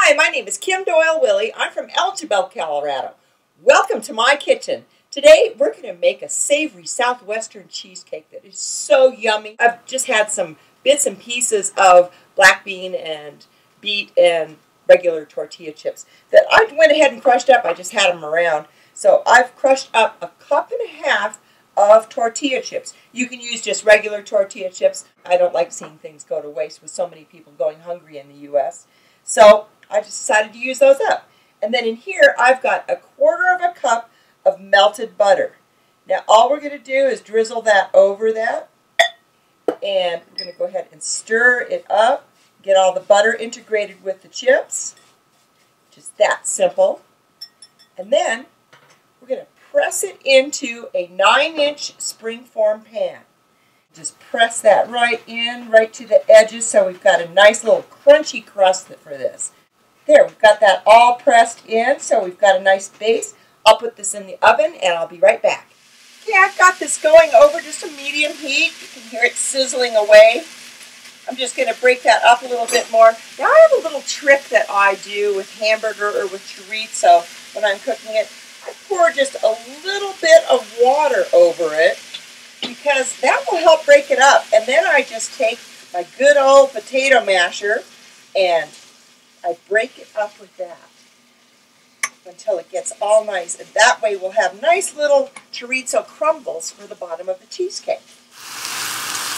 Hi, my name is Kim Doyle Wille. I'm from Elgin, Colorado. Welcome to my kitchen. Today we're going to make a savory southwestern cheesecake that is so yummy. I've just had some bits and pieces of black bean and beet and regular tortilla chips that I went ahead and crushed up. I just had them around. So I've crushed up a cup and a half of tortilla chips. You can use just regular tortilla chips. I don't like seeing things go to waste with so many people going hungry in the U.S. So I just decided to use those up. And then in here I've got 1/4 of a cup of melted butter. Now all we're going to do is drizzle that over that. And we're going to go ahead and stir it up. Get all the butter integrated with the chips. Just that simple. And then we're going to press it into a 9-inch springform pan. Just press that right in, right to the edges, so we've got a nice little crunchy crust for this. There, we've got that all pressed in, so we've got a nice base. I'll put this in the oven, and I'll be right back. Okay, I've got this going over just a medium heat. You can hear it sizzling away. I'm just going to break that up a little bit more. Now, I have a little trick that I do with hamburger or with chorizo when I'm cooking it. I pour just a little bit of water over it because that will help break it up. And then I just take my good old potato masher and I break it up with that until it gets all nice. And that way we'll have nice little chorizo crumbles for the bottom of the cheesecake.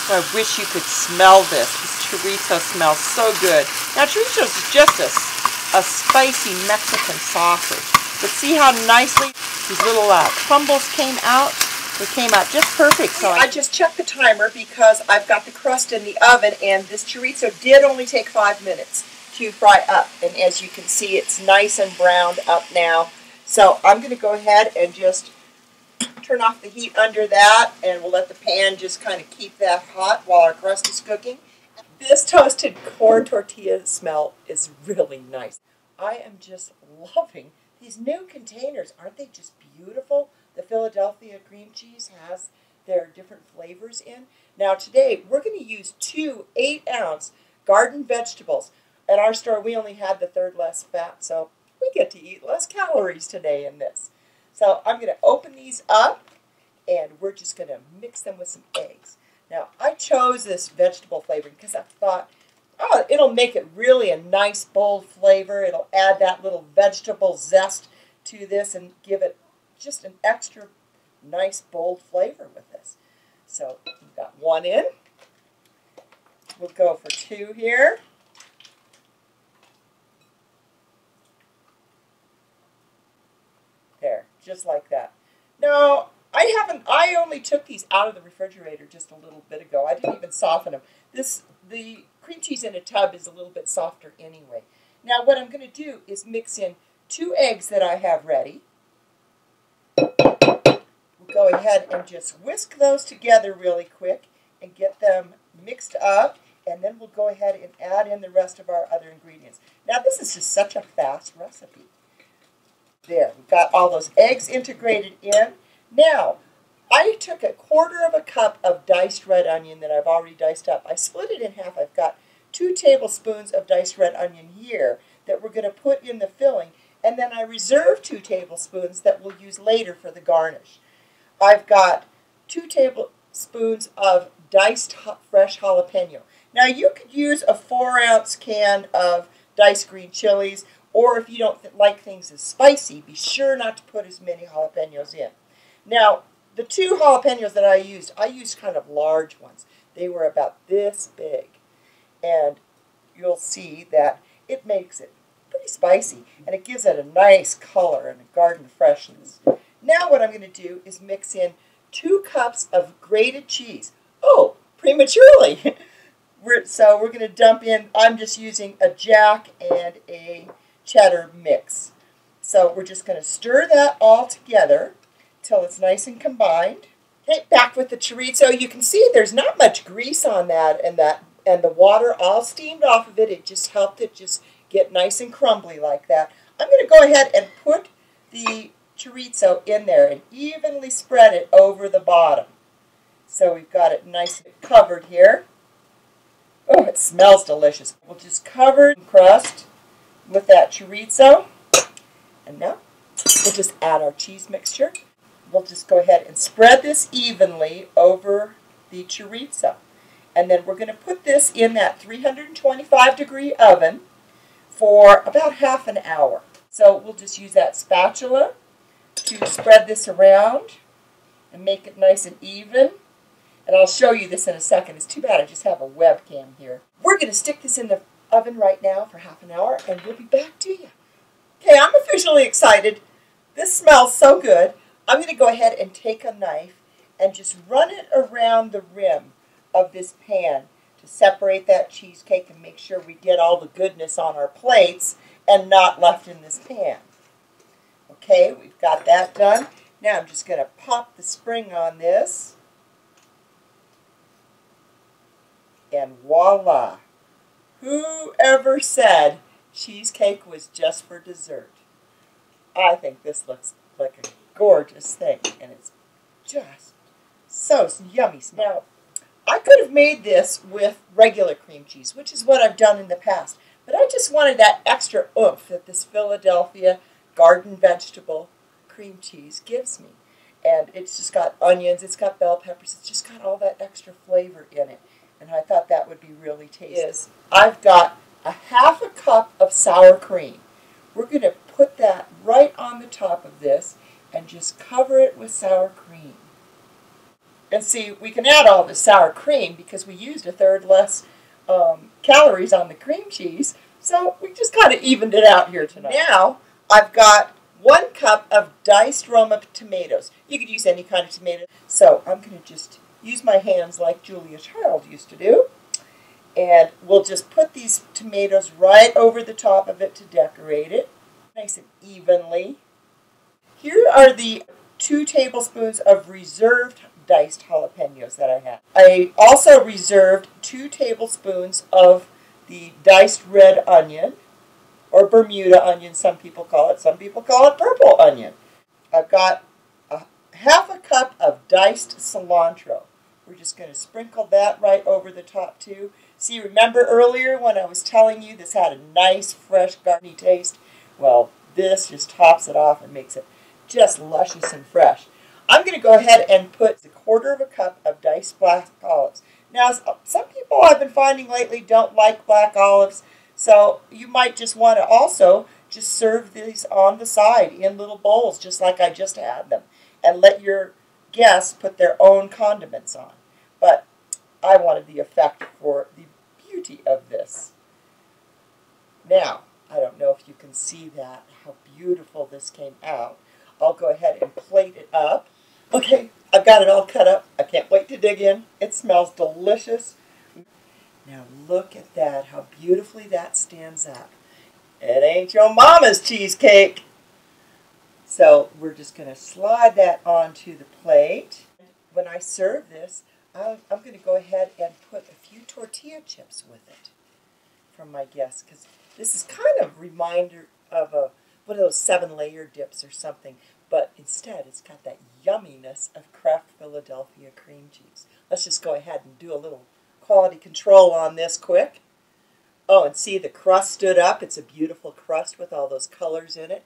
So I wish you could smell this. This chorizo smells so good. Now chorizo is just a spicy Mexican sausage. But see how nicely these little crumbles came out? They came out just perfect. So I just checked the timer because I've got the crust in the oven, and this chorizo did only take 5 minutes to fry up. And as you can see, it's nice and browned up now. So I'm going to go ahead and just turn off the heat under that, and we'll let the pan just kind of keep that hot while our crust is cooking. This toasted corn tortilla smell is really nice. I am just loving these new containers. Aren't they just beautiful? The Philadelphia cream cheese has their different flavors in. Now today we're going to use 2 8-ounce garden vegetables. At our store we only had the 1/3 less fat, so we get to eat less calories today in this. So I'm going to open these up and we're just going to mix them with some eggs. Now I chose this vegetable flavoring because I thought, oh, it'll make it really a nice, bold flavor. It'll add that little vegetable zest to this and give it just an extra nice, bold flavor with this. So we've got 1 in. We'll go for 2 here. There, just like that. Now, I only took these out of the refrigerator just a little bit ago. I didn't even soften them. The cream cheese in a tub is a little bit softer anyway. Now what I'm going to do is mix in 2 eggs that I have ready. We'll go ahead and just whisk those together really quick and get them mixed up, and then we'll go ahead and add in the rest of our other ingredients. Now this is just such a fast recipe. There, we've got all those eggs integrated in. Now, I took 1/4 of a cup of diced red onion that I've already diced up. I split it in half. I've got 2 tablespoons of diced red onion here that we're going to put in the filling, and then I reserve 2 tablespoons that we'll use later for the garnish. I've got 2 tablespoons of diced fresh jalapeno. Now you could use a 4-ounce can of diced green chilies, or if you don't like things as spicy, be sure not to put as many jalapenos in. Now, the 2 jalapenos that I used kind of large ones. They were about this big. And you'll see that it makes it pretty spicy, and it gives it a nice color and a garden freshness. Now what I'm going to do is mix in 2 cups of grated cheese. Oh, prematurely! So we're going to dump in, I'm just using a jack and a cheddar mix. So we're just going to stir that all together till it's nice and combined. Okay, back with the chorizo. You can see there's not much grease on that, and the water all steamed off of it. It just helped it just get nice and crumbly like that. I'm going to go ahead and put the chorizo in there and evenly spread it over the bottom. So we've got it nice and covered here. Oh, it smells delicious. We'll just cover the crust with that chorizo. And now we'll just add our cheese mixture. We'll just go ahead and spread this evenly over the chorizo. And then we're going to put this in that 325-degree oven for about half an hour. So we'll just use that spatula to spread this around and make it nice and even. And I'll show you this in a second. It's too bad I just have a webcam here. We're going to stick this in the oven right now for half an hour, and we'll be back to you. Okay, I'm officially excited. This smells so good. I'm going to go ahead and take a knife and just run it around the rim of this pan to separate that cheesecake and make sure we get all the goodness on our plates and not left in this pan. Okay, we've got that done. Now I'm just going to pop the spring on this. And voila! Whoever said cheesecake was just for dessert? I think this looks like a gorgeous thing, and it's just so yummy. Now, I could have made this with regular cream cheese, which is what I've done in the past, but I just wanted that extra oomph that this Philadelphia garden vegetable cream cheese gives me. And it's just got onions, it's got bell peppers, it's just got all that extra flavor in it. And I thought that would be really tasty. I've got a half a cup of sour cream. We're going to put that right on the top of this and just cover it with sour cream. And see, we can add all the sour cream because we used a third less calories on the cream cheese. So we just kind of evened it out here tonight. Now, I've got 1 cup of diced Roma tomatoes. You could use any kind of tomato. So I'm going to just use my hands like Julia Child used to do. And we'll just put these tomatoes right over the top of it to decorate it. Nice and evenly. Here are the 2 tablespoons of reserved diced jalapenos that I have. I also reserved 2 tablespoons of the diced red onion, or Bermuda onion, some people call it. Some people call it purple onion. I've got half a cup of diced cilantro. We're just going to sprinkle that right over the top too. See, remember earlier when I was telling you this had a nice, fresh, garlicky taste? Well, this just tops it off and makes it just luscious and fresh. I'm going to go ahead and put 1/4 cup of diced black olives. Now, some people I've been finding lately don't like black olives, so you might just want to also just serve these on the side in little bowls, just like I just had them, and let your guests put their own condiments on. But I wanted the effect for the beauty of this. Now, I don't know if you can see that, how beautiful this came out. I'll go ahead and plate it up. Okay, I've got it all cut up. I can't wait to dig in. It smells delicious. Now look at that, how beautifully that stands up. It ain't your mama's cheesecake. So we're just going to slide that onto the plate. When I serve this, I'm going to go ahead and put a few tortilla chips with it for my guests, because this is kind of a reminder of one of those 7-layer dips or something, but instead it's got that yumminess of Kraft Philadelphia cream cheese. Let's just go ahead and do a little quality control on this quick. Oh, and see, the crust stood up. It's a beautiful crust with all those colors in it.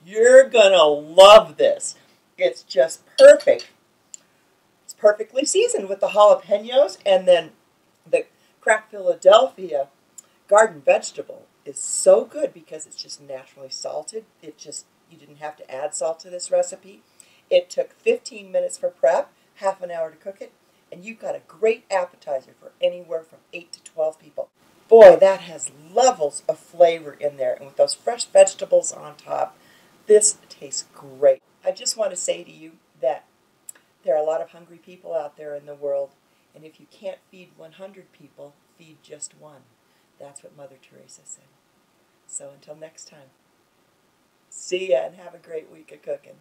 You're going to love this. It's just perfect. It's perfectly seasoned with the jalapenos, and then the Kraft Philadelphia garden vegetable is so good because it's just naturally salted. You didn't have to add salt to this recipe. It took 15 minutes for prep, half an hour to cook it, and you've got a great appetizer for anywhere from 8 to 12 people. Boy, that has levels of flavor in there, and with those fresh vegetables on top, this tastes great. I just want to say to you that there are a lot of hungry people out there in the world, and if you can't feed 100 people, feed just one. That's what Mother Teresa said. So until next time, see ya and have a great week of cooking.